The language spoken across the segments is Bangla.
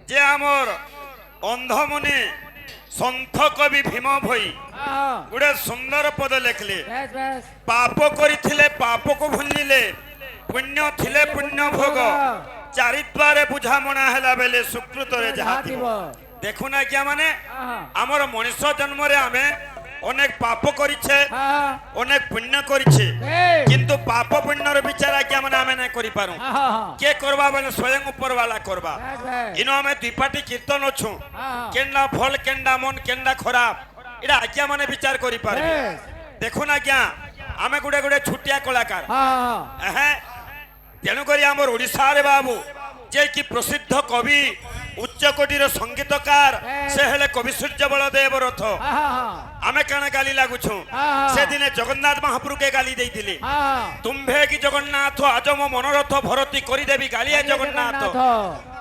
যে আমার অন্ধমনে সন্থ কবি ভীম ভই গোটে সুন্দর পদ লেখলে পাপ করিলে পাপক ভুলিলে পুণ্য থিলে পুণ্য ভোগ চারিদ্বারে বুঝামଣା হেলা বেলে সুকৃতরে যাহা থিব। দেখুন আজ্ঞা মানে আমার মনুষ্য জন্মরে আমি অনেক পাপ করিছে অনেক পুণ্য করিছে কিন্তু পাপ পুণ্যর বিচার আজ্ঞা মানে আমি না করি পারু কে করবা বলে স্বয়ং উপরওয়ালা করবা। ইনো আমি দুই পাটি কীর্তন অছু কেন্ডা ভল কেন্ডা মন কেন্ডা খারাপ এটা আজ্ঞা মানে বিচার করি পারবে। দেখুন আজ্ঞা আমি গুড়ে গুড়ে ছুটিয়া কলাকার হ্যাঁ তেণুকরি আমার ওড়িশারে বাবু যে কি প্রসিদ্ধ কবি উচ্চকোটির সঙ্গীতকার সে হলে কবি সূর্য বলদেব রথ। আমি কানা গালি লাগুছু সেদিনে জগন্নাথ মহাপ্রভুকে গালি দেইতিলে তুম্ভে কি জগন্নাথ আজ মো মনোরথ ভরতি করিদেবি গালিয়ে জগন্নাথ।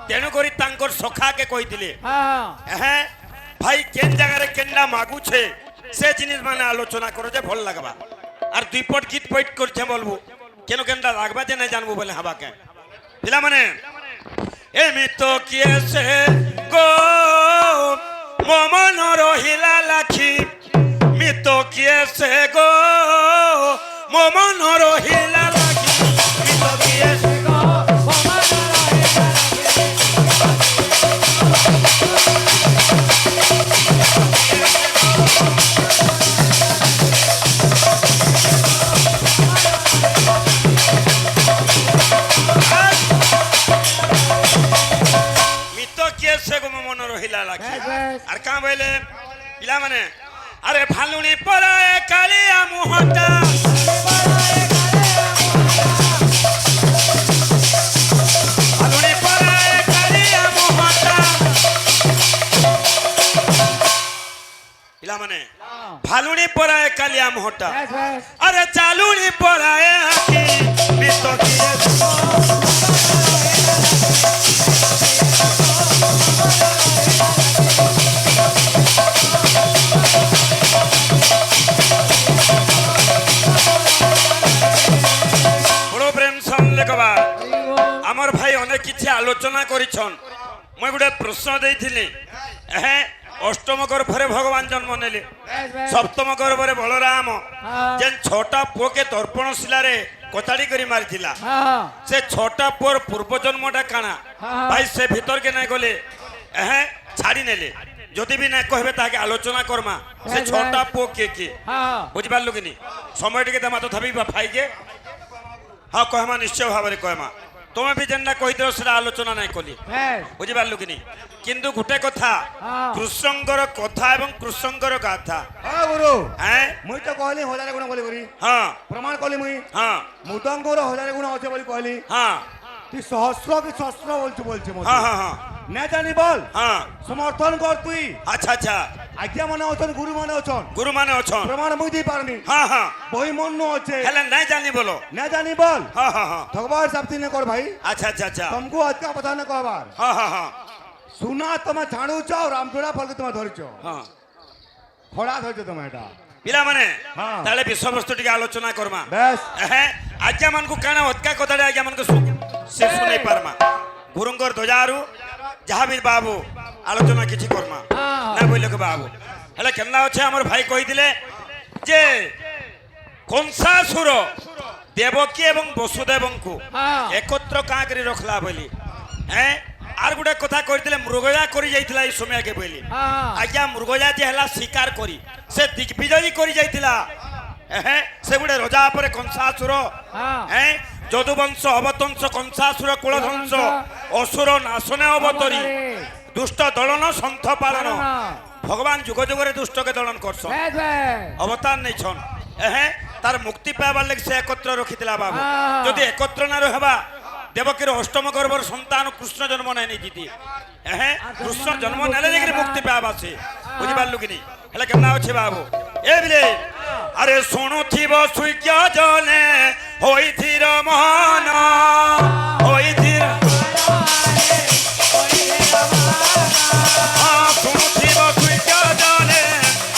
তেণুকরি তাঙ্কর সখাকে কইতিলে হ্যাঁ ভাই কেন জায়গায় কেন্ডা মাগুছে সে জিনিস মানে আলোচনা করো যে ভাল লাগবা। আর দুই পট গীত পইট করছে বলবো কেন কেনটা লাগবা যে না জানবো বলে হাবাকে পিলা মানে এমিতো কিয়েছে গো মমন রহিলা লাখি মিতো কিয়েছে গো মমন রহিলা লাখি মিতো কিয়েছে গো মমন রহিলা আর কাঁ বলে পিলা মানে আরে ভালুনি পরায় কালিয়া মুহটা ভালুনি পরায় কালিয়া মুহটা পিলা মানে ভালুনি পরায় কালিয়া মুহটা আরে চালুনি পরায় আকি মিতো কিয়েছে আমার ভাই অনেক কিছু আলোচনা করেছেন। মুই গোটে প্রশ্ন দিয়েছিলি হ্যাঁ অষ্টম গর্ভরে ভগবান জন্ম নেলে সপ্তম গর্ভরে বলরাম যে ছটা পুকে দর্পণ শিলারে কচাড়ি করে মারিছিলা সে ছটা পুর পূর্ব জন্মটা কানা ভাই সে ভিতরকে নাই গলে হ্যাঁ ছাড়ি নেলে যদি বি না কহবে তাকে আলোচনা করমা সে ছটা পো কে কে বুঝিপারলু কি নি সময় টিকে দেমা তথাপি ভাইকে হ্যাঁ কহমা নিশ্চয় ভাবে কহমা তুমি বি যেটা কইদিও সেটা আলোচনা নাই কলি বুঝিপারলু কি নি কিন্তু গোটে কথা কৃষ্ণঙ্কর কথা এবং কৃষ্ণঙ্কর গাথা গুরু হ্যাঁ মুই তো কইলি হজারে গুণ বলি করি হ্যাঁ প্রমাণ কলি মুই হ্যাঁ মুতঙ্কর হজারে গুণ আছে বলি কইলি হ্যাঁ তুই সহস্র কি সহস্র বলছি মতে হ্যাঁ হ্যাঁ হ্যাঁ না জানি বল হ্যাঁ সমর্থন কর তুই আচ্ছা আচ্ছা আজ্ঞা মানে অছন গুরু মানে অছন গুরু মানে অছন প্রমাণ মুই দি পারনি হ্যাঁ হ্যাঁ বই মন আছে হেলে নাই জানি বলো না জানি বল হ্যাঁ হ্যাঁ হ্যাঁ ভগবান সাপ্তি ने कर भाई আচ্ছা আচ্ছা আচ্ছা तुमको आज का पता न कहबार হ্যাঁ হ্যাঁ হ্যাঁ सुना तुम झाड़ू चाओ रामचूड़ा फल के तुम धरछ হ্যাঁ खड़ा धरछ तुम एटा পিলা মানে হ্যাঁ। তাহলে বিষয়বস্তু টিকে আলোচনা করমা बेस হ্যাঁ আজ্ঞা মানকু কানা অতকা কথাটা আজ্ঞা মানকু সে শুনে পারমা গুরুঙ্গর ধ্বজারু যাহা বি বাবু আলোচনা কিছু করমা না বললে কে বাবু হেলে কেনা আছে আমার ভাই কইদিলে যে কংসাসুর দেবকী এবং বসুদেবଙ୍କୁ একত্র কাঁ করে রখলা বলি হ্যাঁ আর গোটে কথা কইদিলে মৃগয়া করে যাইতিলা এই সময়কে বলি আজ্ঞা মৃগয়া যে হেলা শিকার করি সে দিগ্বিজয়ী করে যাইতিলা হ্যাঁ সে গোটে রজা পরে কংসাসুর হ্যাঁ যদুবংশ অবতংশ কংসাসুর কুলধ্বংস অসুর নাশনে অবতরী দুষ্ট দলন সন্থ পালন ভগবান যুগ যুগরে দুষ্টকে দলন করছন অবতার নেইছন হ্যাঁ তার মুক্তি পাইবার লাগি সে একত্র রখিলা বাবু যদি একত্র না রহবা দেবকীর অষ্টম গর্ভর সন্তান কৃষ্ণ জন্ম নেয় নি দিদি হ্যাঁ কৃষ্ণ জন্ম নেলে যাই মুক্তি পাইবা সে বুঝিপারলু কি নি হেলে কেমন আছে বাবু এ বিলে আরে শুণুথিব সূর্য জলে হইথির মন হইথির শুণুথিব সূর্য জলে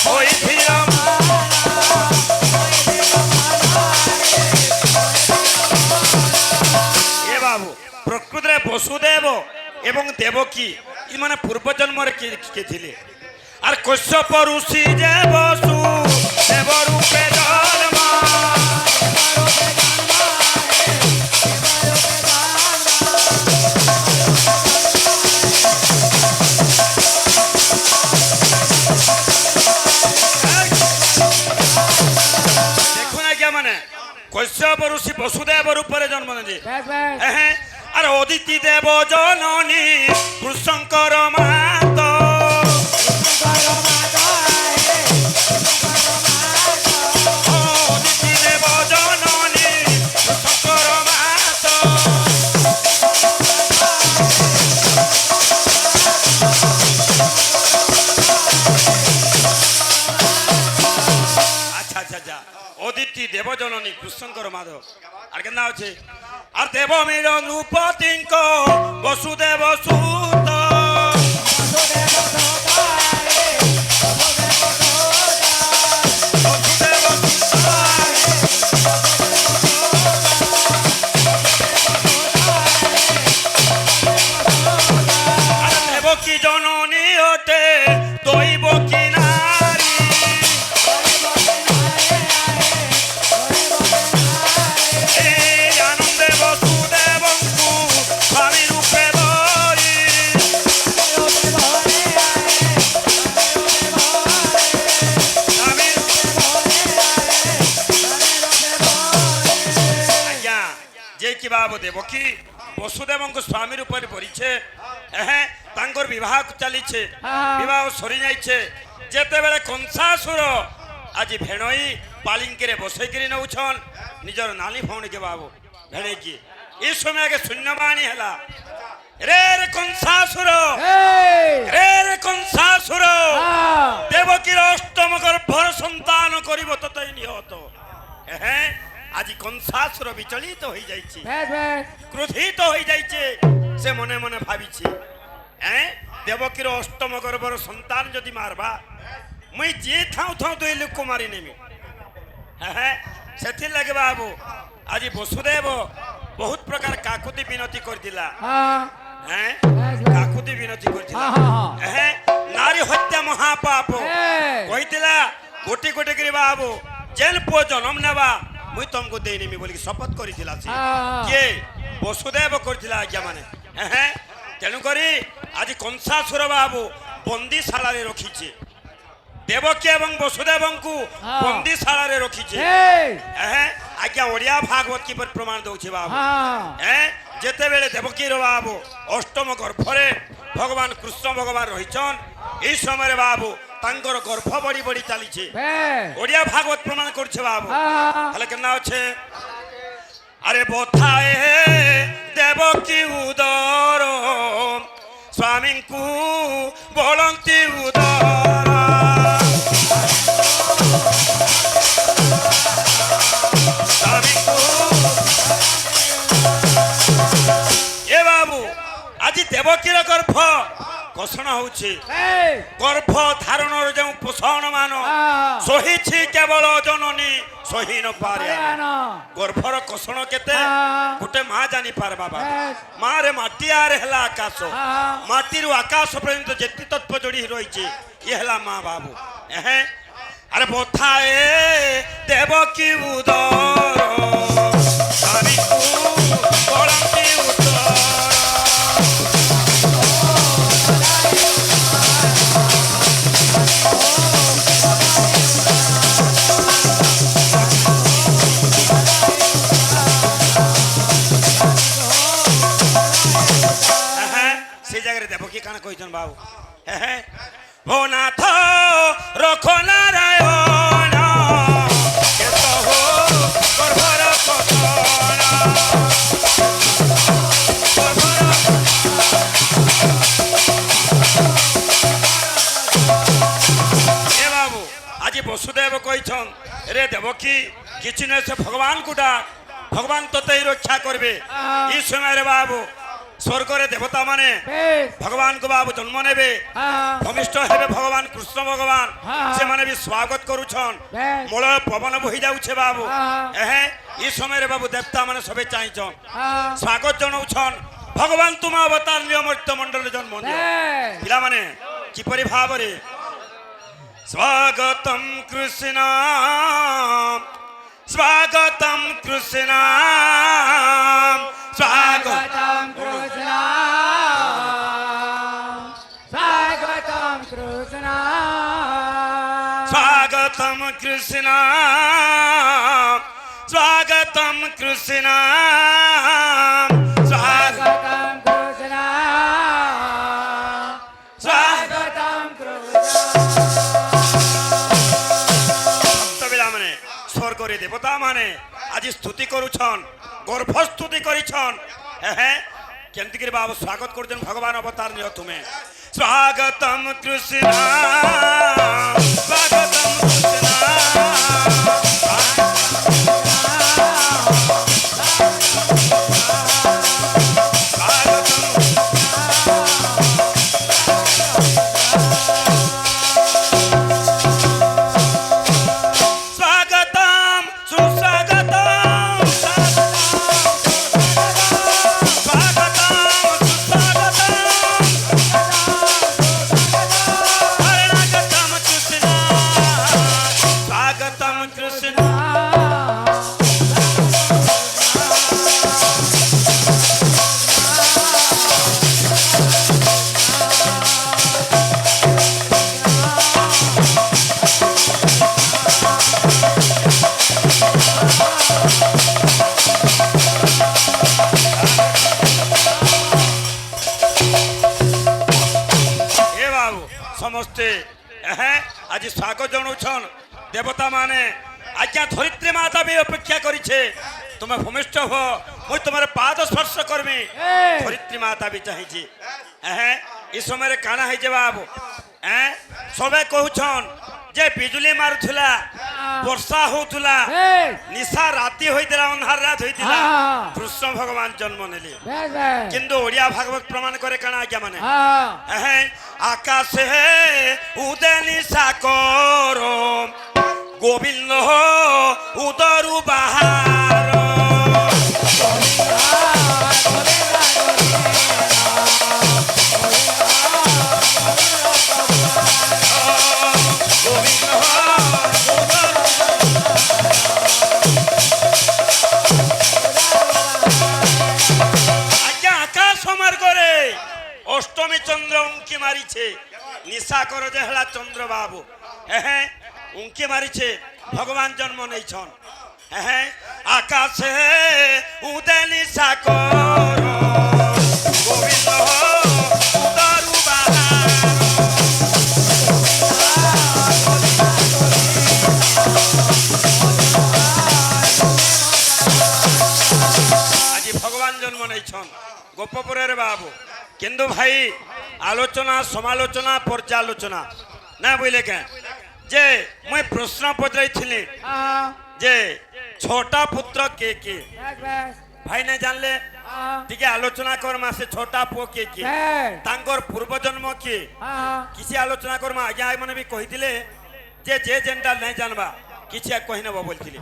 হইথির এ বাবু প্রকৃতরে বসুদেব এবং দেবকী ইমানে পূর্ব জন্মরে কে ଥିଲେ আর কশ্যপ ঋষি যে বসু দেব রূপে জন্ম দেখুন আজ্ঞা মানে কশ্যপ ঋষি বসুদেব রূপে জন্ম নেলি আর অদিতি দেব জননী কৃষ্ণঙ্কর মাত অদিতি দেব জননী কৃষ্ণঙ্কর মাত আচ্ছা আচ্ছা আচ্ছা অদিতি দেব জননী কৃষ্ণঙ্কর মাধব আর কেন আছে আর দেব মিলন রূপতিঙ্ক বসুদেব সুত আর দেবকী জননী ওটে দৈবকী নারী এই আনন্দে বসুদেবঙ্কু স্বামী রূপে ধরি স্বামী আজ্ঞା যে কি বাবু দেবকী বসুদেবঙ্কু স্বামী রূপে পরিছে এহে তাঙ্কর বিবাহ চালিছে বিবাহ সরি যাইছে যেতেবেলে কংসাসুর আজ ভেণই পালিঙ্কিরে বসাইকি নৌছন নিজর নানি ভৌণীকে বাবু ভেণেকি এই সময় আগে শূন্যবাণী হেলা রে রে কংসাসুর রে কংসাসুর দেবকীর অষ্টম গর্ভর সন্তান করিব ততই নিহত হ্যাঁ আজি কংসাসুর বিচলিত হয়ে যাইছে ক্রোধিত হয়ে যাইছে সে মনে মনে ভাবিছে হ্যাঁ দেবকীর অষ্টম গর্ভর সন্তান যদি মারবা মুই যে থাও থাও দুই লোক মারি নেমি হ্যাঁ সেথির লাগে বাবু আজি বসুদেব বহুত প্রকার কাকুতি বিনতি করিলা হ্যাঁ কাকুতি বিনতি করিলা হ্যাঁ নারী হত্যা মহাপাপ কইতিলা কোটি কোটি করে বাবু যেন পুଅ জন্ম নেবা মুই তমকু দেই নেমি বলি শপথ করিলা সে কে বসুদেব করিলা আজ্ঞা মানে হ্যাঁ তেণু করি আজ কংসাসুর বাবু বন্দিশালারে রখিছে দেবকী এবং বসুদেবঙ্কু বন্দিশালারে রখিছে হ্যাঁ আজ্ঞা ওড়িয়া ভাগবত কিপর প্রমাণ দউছে বাবু হ্যাঁ যেতেবেলে দেবকীর বাবু অষ্টম গর্ভরে ভগবান কৃষ্ণ ভগবান রহিছন এই সময় বাবু তাঙ্কর গর্ভ বড়ি বড়ি চালিছে ওড়িয়া ভাগবত প্রমাণ করছে বাবু তাহলে কেন আছে আরে বথায়ে দেবকী উদর স্বামীଙ୍କୁ বলন্তি উদর স্বামীଙ୍କୁ এ বাবু আজি দেবকীর গর্ভ কোষণ হচ্ছে গর্ভ ধারণর যে পোষণ মান সহিছি কেবল জননী সহি ন পারে গর্ভর কোষণ কেতে গোটে মা জানি পার বাবা মা রে মাটি আর হেলা আকাশ মাটির আকাশ পর্যন্ত যেতি তত্ত্ব জড়ি রয়েছে ইয়ে হেলা মা বাবু হ্যাঁ আরে বথায়ে দেবকী উদর স্বামীଙ୍କୁ বলন্তি উদর সেই জায়গায় দেবকী কানা কইছেন বাবু হ্যাঁ ও নাথ রখ নারায়ণ কেশব গর্ভর কোষণ এ বাবু আজি বসুদেব কইছন রে দেবকী কিছু নয় সে ভগবান কুটা ভগবান তোতেই রক্ষা করবে এই সময় বাবু স্বর্গরে দেবতা মানে ভগবান কো বাবু জন্ম নেবে ভূমিষ্ঠ হেবে ভগবান কৃষ্ণ ভগবান সেমানে বি স্বাগত করুছন মূল পবন বহি যাউছে বাবু এহে এই সময় বাবু দেবতা মানে সবে চাইছন স্বাগত জনাউছন ভগবান তোমা অবতার নিয়ে মর্ত্য মণ্ডলে জন্ম নিও ପିଲାମାନେ କିପରି ଭାବରେ ସ୍ୱାଗତମ୍ କୃଷ୍ଣ ସ୍ୱାଗତମ୍ କୃଷ୍ଣ ସ୍ୱାଗତମ୍ स्वागतम कृष्ण स्वागतम् कृष्ण स्वागतम् कृष्ण स्वागतम कृष्ण ପିଲାମାନେ ସ୍ୱର୍ଗରେ ଦେବତା ମାନେ ଆଜି ସ୍ତୁତି କରୁଛନ୍ ଗର୍ଭ ସ୍ତୁତି କରିଛନ୍ କେମିତି କରି ବାବୁ ସ୍ୱାଗତ କରୁଛନ୍ ଭଗବାନ ଅବତାର ନିଅ ତୁମେ ସ୍ୱାଗତମ୍ କୃଷ୍ଣ ସ୍ୱାଗତମ୍ ସମସ୍ତେ ଆଜି ସ୍ୱାଗତ ଜଣାଉଛନ୍ ଦେବତା ମାନେ ଆଜ୍ଞା ଧରିତ୍ରୀ ମାତା ବି ଅପେକ୍ଷା କରିଛେ ତୁମେ ଭୂମିଷ୍ଠ ହୁଅ ମୁଇଁ ତୁମର ପାଦ ସ୍ପର୍ଶ କରିମି ଧରିତ୍ରୀ ମାତା ବି ଚାହିଁଛି ଏ ସମୟରେ କାଣା ହେଇଯିବ ବାବୁ ସବେ କହୁଛନ୍ ଯେ ବିଜୁଳି ମାରୁଥିଲା ବର୍ଷା ହଉଥିଲା ନିଶା ରାତି ହୋଇଥିଲା ଅନ୍ଧାର ରାତ ହୋଇଥିଲା କୃଷ୍ଣ ଭଗବାନ ଜନ୍ମ ନେଲେ କିନ୍ତୁ ଓଡ଼ିଆ ଭାଗବତ ପ୍ରମାଣ করে କାଣା ଆଜ୍ଞା ମାନେ আকাশে উদে নিশা কর গোবিন্দ উদরু বাহার অষ্টমী চন্দ্র উঙ্কি মারিছে নিশা কর যে হেলা চন্দ্র বাবু উঙ্কি মারিছে ভগবান জন্ম নেইছন আকাশে উদে নিশা কর গোবিন্দ উদরু বাহার আজি ভগবান জন্ম নেইছন গোপপুরের বাবু কিন্তু ভাই আলোচনা সমালোচনা পর্যালোচনা না বুঝলে কেন যে মুই প্রশ্ন পচাইছিলি যে ছোটা পুত্র কে কে ভাই না জানলে টিকে আলোচনা করমা সে ছোটা পুଅ কে কে তাঙ্কর পূর্বজন্ম কি কিছু আলোচনা করমা আজ্ঞা মানে বি কইতিলে যে যেনটা নাই জানবা কিছু কহি নেব বলছিলি